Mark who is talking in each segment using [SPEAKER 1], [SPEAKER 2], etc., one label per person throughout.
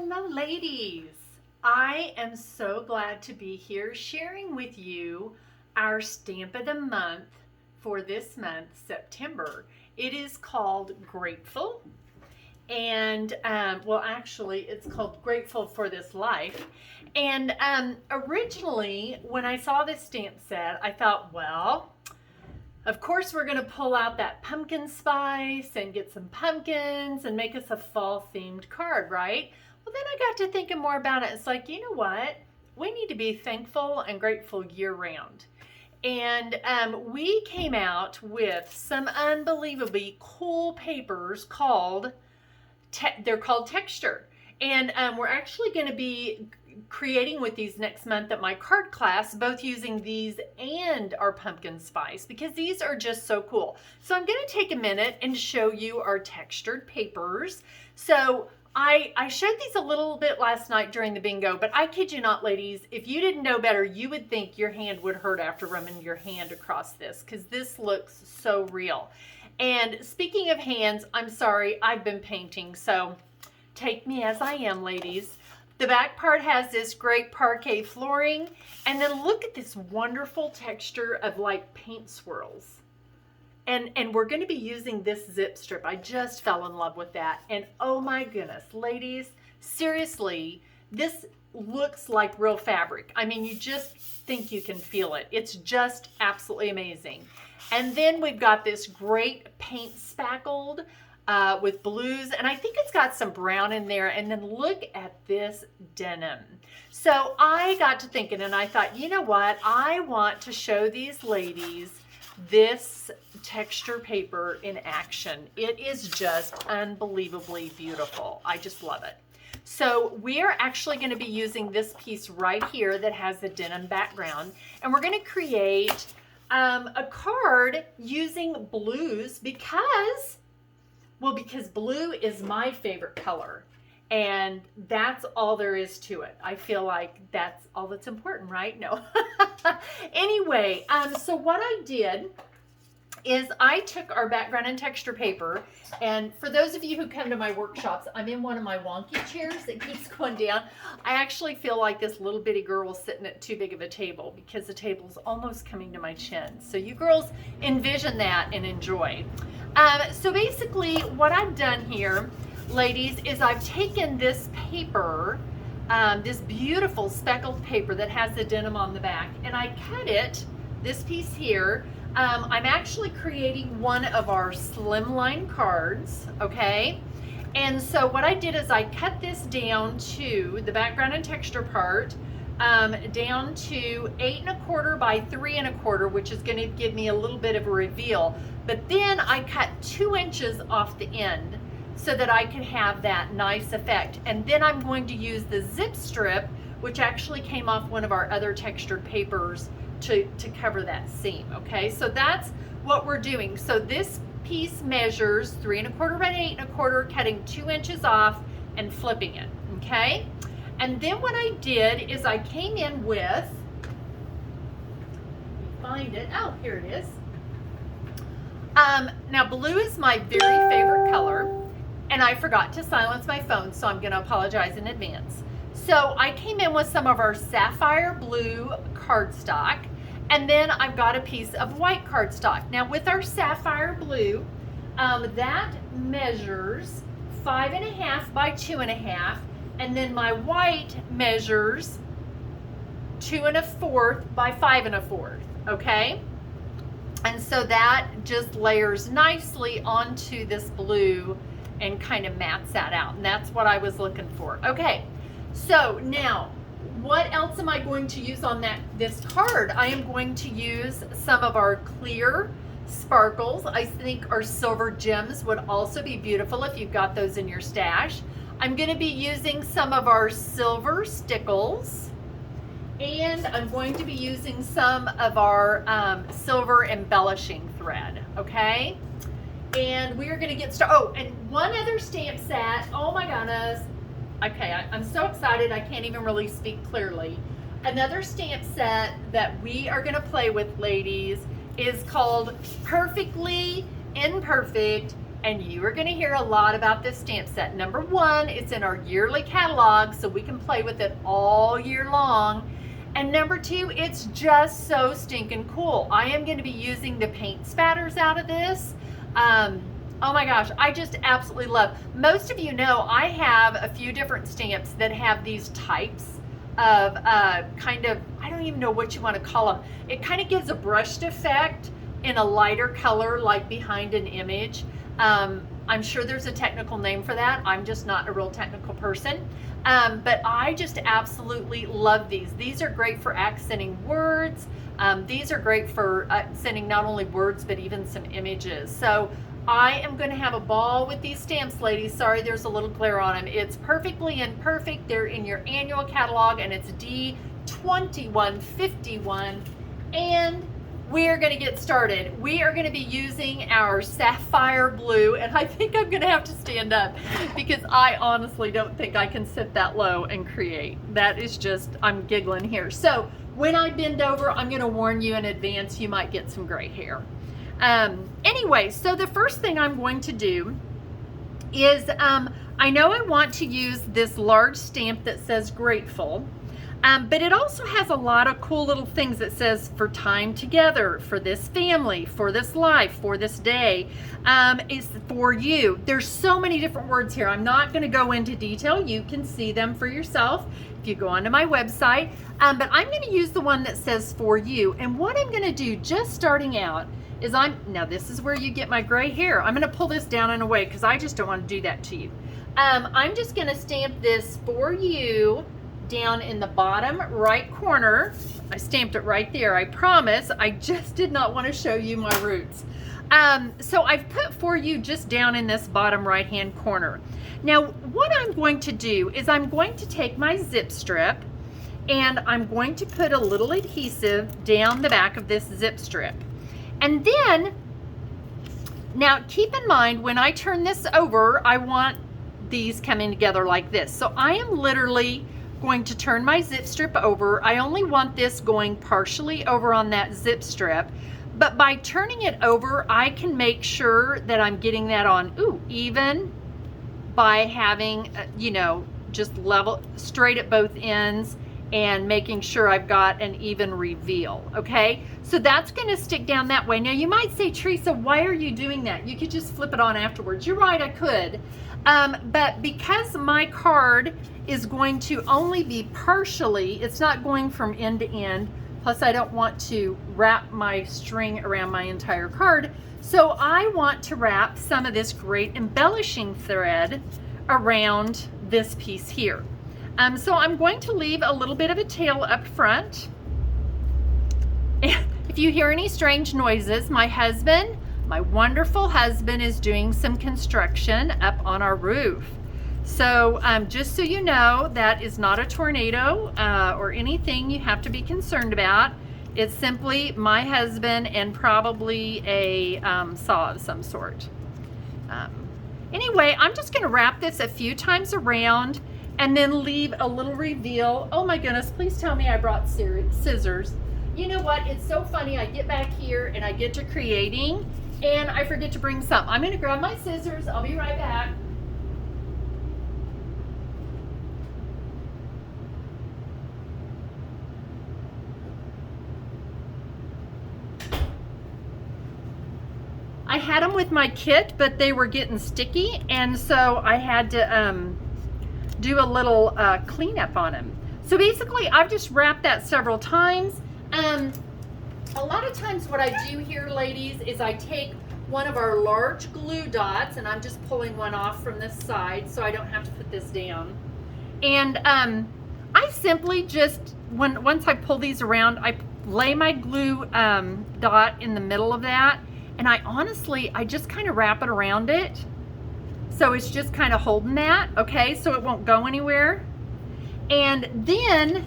[SPEAKER 1] Hello, ladies. I am so glad to be here sharing with you our stamp of the month for this month, September. It is called Grateful. And, well, actually, it's called Grateful for This Life. And originally, when I saw this stamp set, I thought, well, of course, we're going to pull out that pumpkin spice and get some pumpkins and make us a fall themed card, right? Well, then I got to thinking more about it. It's like, you know what? We need to be thankful and grateful year round. And we came out with some unbelievably cool papers called, they're called Texture. And we're actually going to be creating with these next month at my card class, both using these and our pumpkin spice, because these are just so cool. So I'm going to take a minute and show you our textured papers. So I showed these a little bit last night during the bingo, but I kid you not, ladies, if you didn't know better, you would think your hand would hurt after running your hand across this, because this looks so real. And speaking of hands, I'm sorry, I've been painting, so take me as I am, ladies. The back part has this great parquet flooring, and then look at this wonderful texture of like paint swirls. And we're going to be using this zip strip. I just fell in love with that. And oh my goodness, ladies, seriously, this looks like real fabric. I mean, you just think you can feel it. It's just absolutely amazing. And then we've got this great paint spackled with blues, and I think it's got some brown in there. And then look at this denim. So I got to thinking, and I thought, you know what? I want to show these ladies this texture paper in action. It is just unbelievably beautiful. I just love it. So we are actually going to be using this piece right here that has the denim background, and we're going to create a card using blues because blue is my favorite color, and that's all there is to it. I feel like that's all that's important, right? No. Anyway, so what I did is I took our background and texture paper, and for those of you who come to my workshops, I'm in one of my wonky chairs that keeps going down. I actually feel like this little bitty girl sitting at too big of a table because the table's almost coming to my chin. So you girls envision that and enjoy. So basically what I've done here, ladies, is I've taken this paper, this beautiful speckled paper that has the denim on the back, and I cut it, this piece here. I'm actually creating one of our slimline cards, okay? And so what I did is I cut this down to the background and texture part, down to 8 1/4 by 3 1/4, which is going to give me a little bit of a reveal. But then I cut 2 inches off the end so that I could have that nice effect. And then I'm going to use the zip strip, which actually came off one of our other textured papers, to cover that seam. Okay, so that's what we're doing. So this piece measures 3 1/4 by 8 1/4, cutting 2 inches off and flipping it. Okay, and then what I did is I came in with, find it, oh, here it is. Now blue is my very favorite color, and I forgot to silence my phone, so I'm going to apologize in advance. So I came in with some of our sapphire blue cardstock, and then I've got a piece of white cardstock. Now with our sapphire blue, that measures 5 1/2 by 2 1/2, and then my white measures 2 1/4 by 5 1/4, okay? And so that just layers nicely onto this blue and kind of mats that out, and that's what I was looking for. Okay, so now what else am I going to use on this card? I am going to use some of our clear sparkles. I think our silver gems would also be beautiful if you've got those in your stash. I'm going to be using some of our silver stickles, and I'm going to be using some of our silver embellishing thread, okay? And we are going to get started. Oh, and one other stamp set. Oh my goodness. Okay, I'm so excited I can't even really speak clearly. Another stamp set that we are going to play with, ladies, is called Perfectly Imperfect and you are going to hear a lot about this stamp set. Number one, it's in our yearly catalog, so we can play with it all year long. And number two, it's just so stinking cool. I am going to be using the paint spatters out of this. Oh my gosh, I just absolutely love. Most of you know I have a few different stamps that have these types of kind of, I don't even know what you want to call them. It kind of gives a brushed effect in a lighter color, like behind an image. I'm sure there's a technical name for that. I'm just not a real technical person. But I just absolutely love these. These are great for accenting words. These are great for accenting not only words, but even some images. So I am going to have a ball with these stamps, ladies. Sorry, there's a little glare on them. It's Perfectly Imperfect. They're in your annual catalog, and it's D2151. And we're going to get started. We are going to be using our sapphire blue, and I think I'm going to have to stand up because I honestly don't think I can sit that low and create. That is just, I'm giggling here. So when I bend over, I'm going to warn you in advance, you might get some gray hair. Anyway, so the first thing I'm going to do is, I know I want to use this large stamp that says grateful. But it also has a lot of cool little things that says for time together, for this family, for this life, for this day, is for you. There's so many different words here. I'm not going to go into detail. You can see them for yourself if you go onto my website. But I'm going to use the one that says for you. And what I'm going to do just starting out is now this is where you get my gray hair. I'm going to pull this down and away because I just don't want to do that to you. I'm just going to stamp this for you down in the bottom right corner. I stamped it right there, I promise. I just did not want to show you my roots. So I've put for you just down in this bottom right hand corner. Now what I'm going to do is I'm going to take my zip strip and I'm going to put a little adhesive down the back of this zip strip. And then, now keep in mind when I turn this over, I want these coming together like this. So I am literally going to turn my zip strip over. I only want this going partially over on that zip strip, but by turning it over, I can make sure that I'm getting that on even by having, you know, just level straight at both ends and making sure I've got an even reveal. Okay, so that's going to stick down that way. Now you might say, Teresa, why are you doing that? You could just flip it on afterwards. You're right, I could. But because my card is going to only be partially, it's not going from end to end, plus I don't want to wrap my string around my entire card, so I want to wrap some of this great embellishing thread around this piece here. So I'm going to leave a little bit of a tail up front. If you hear any strange noises, my husband, my wonderful husband, is doing some construction up on our roof. So just so you know, that is not a tornado or anything you have to be concerned about. It's simply my husband and probably a saw of some sort. Anyway, I'm just going to wrap this a few times around and then leave a little reveal. Oh my goodness, please tell me I brought scissors. You know what? It's so funny. I get back here and I get to creating and I forget to bring some. I'm going to grab my scissors. I'll be right back. I had them with my kit, but they were getting sticky, and so I had to do a little cleanup on them. So basically, I've just wrapped that several times. A lot of times what I do here, ladies, is I take one of our large glue dots, and I'm just pulling one off from this side so I don't have to put this down. And I simply just, once I pull these around, I lay my glue dot in the middle of that, and I just kind of wrap it around it. So it's just kind of holding that, okay, so it won't go anywhere. And then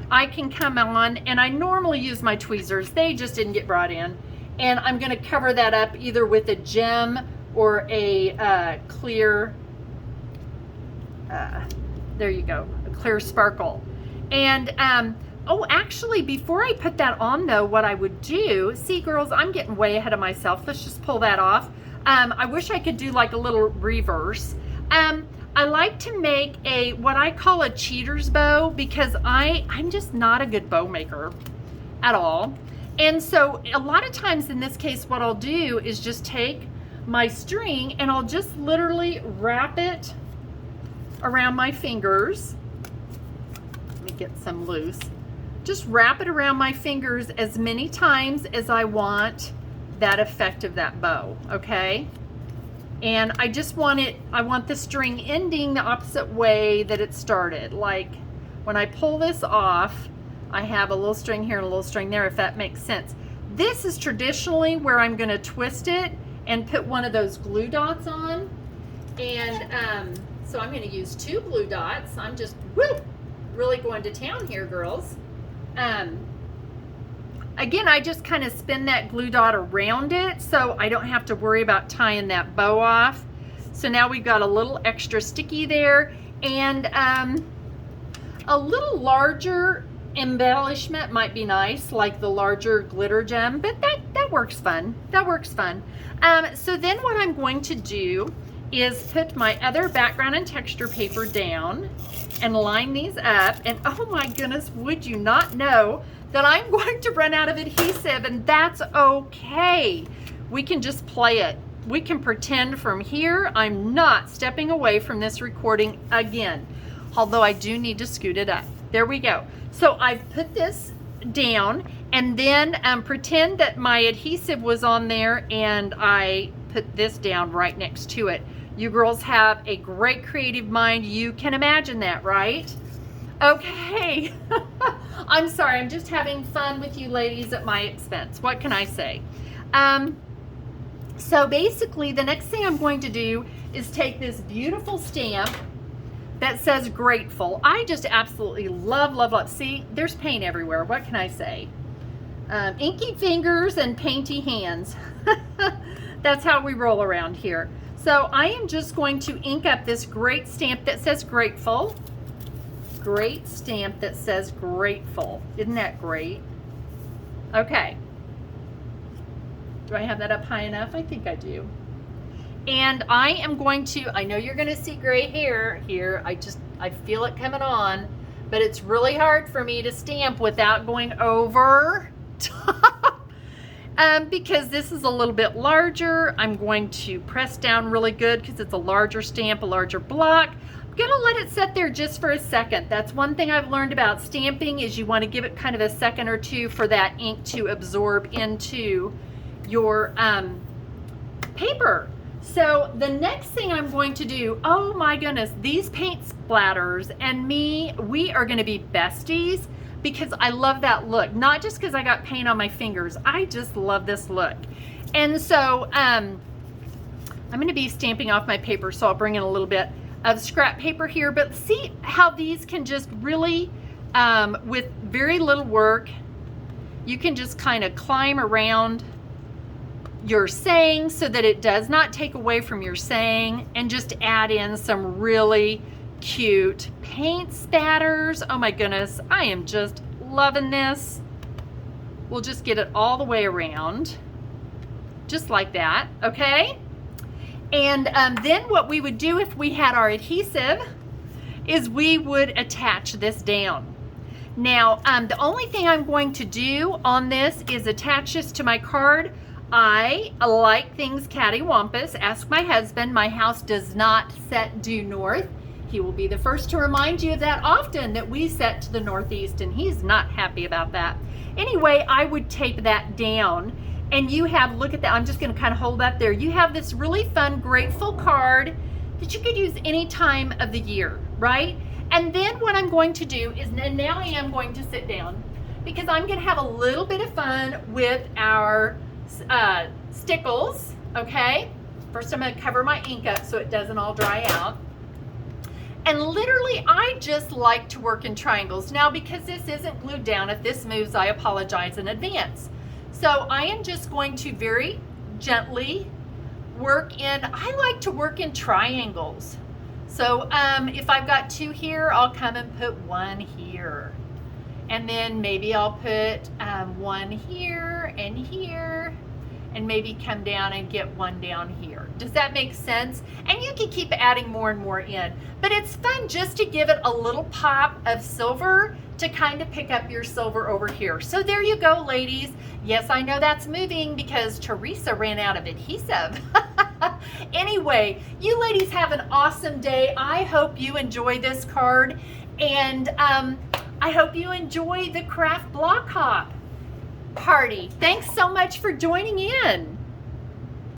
[SPEAKER 1] I can come on, and I normally use my tweezers. They just didn't get brought in. And I'm going to cover that up either with a gem or a clear, there you go, a clear sparkle. And oh, actually, before I put that on though, what I would do, see girls, I'm getting way ahead of myself. Let's just pull that off. I wish I could do like a little reverse. I like to make what I call a cheater's bow, because I'm just not a good bow maker at all. And so a lot of times in this case, what I'll do is just take my string and I'll just literally wrap it around my fingers. Let me get some loose. Just wrap it around my fingers as many times as I want that effect of that bow, okay? And I just want I want the string ending the opposite way that it started. Like when I pull this off, I have a little string here and a little string there, if that makes sense. This is traditionally where I'm gonna twist it and put one of those glue dots on. And so I'm gonna use 2 glue dots. I'm just, really going to town here, girls. Again, I just kind of spin that glue dot around it so I don't have to worry about tying that bow off. So now we've got a little extra sticky there, and a little larger embellishment might be nice, like the larger glitter gem, but that works fun. That works fun. So then what I'm going to do is put my other background and texture paper down and line these up. And oh my goodness, would you not know that I'm going to run out of adhesive, and that's okay. We can just play it. We can pretend from here I'm not stepping away from this recording again, although I do need to scoot it up. There we go. So I've put this down, and then pretend that my adhesive was on there and I put this down right next to it. You girls have a great creative mind. You can imagine that, right? Okay. I'm sorry, I'm just having fun with you ladies at my expense. What can I say? So basically the next thing I'm going to do is take this beautiful stamp that says grateful. I just absolutely love, love, love. See, there's paint everywhere. What can I say? Inky fingers and painty hands. That's how we roll around here. So I am just going to ink up this great stamp that says grateful. Great stamp that says grateful. Isn't that great? Okay. Do I have that up high enough? I think I do. And I am going to, I know you're going to see gray hair here. I feel it coming on, but it's really hard for me to stamp without going over top. Because this is a little bit larger. I'm going to press down really good because it's a larger stamp, a larger block. I'm gonna let it sit there just for a second. That's one thing I've learned about stamping, is you want to give it kind of a second or two for that ink to absorb into your paper. So the next thing I'm going to do, oh my goodness, these paint splatters and me, we are going to be besties, because I love that look. Not just because I got paint on my fingers, I just love this look. And so I'm going to be stamping off my paper, so I'll bring in a little bit of scrap paper here. But see how these can just really, with very little work, you can just kind of climb around your saying so that it does not take away from your saying, and just add in some really cute paint spatters. Oh my goodness, I am just loving this. We'll just get it all the way around, just like that, okay? And then what we would do if we had our adhesive is we would attach this down. Now, the only thing I'm going to do on this is attach this to my card. I like things cattywampus. Ask my husband. My house does not set due north. He will be the first to remind you of that often, that we set to the northeast, and he's not happy about that. Anyway, I would tape that down, and you have, look at that, I'm just going to kind of hold that there. You have this really fun, grateful card that you could use any time of the year, right? And then what I'm going to do is, and now I am going to sit down, because I'm going to have a little bit of fun with our stickles, okay? First I'm going to cover my ink up so it doesn't all dry out. And literally, I just like to work in triangles. Now, because this isn't glued down, if this moves, I apologize in advance. So I am just going to very gently work in, I like to work in triangles. So if I've got 2 here, I'll come and put 1 here. And then maybe I'll put 1 here and here. and maybe come down and get one down here. Does that make sense? And you can keep adding more and more in, but it's fun just to give it a little pop of silver to kind of pick up your silver over here. So there you go, ladies. Yes, I know that's moving because Teresa ran out of adhesive. Anyway, you ladies have an awesome day. I hope you enjoy this card, and I hope you enjoy the craft block hop party. Thanks so much for joining in.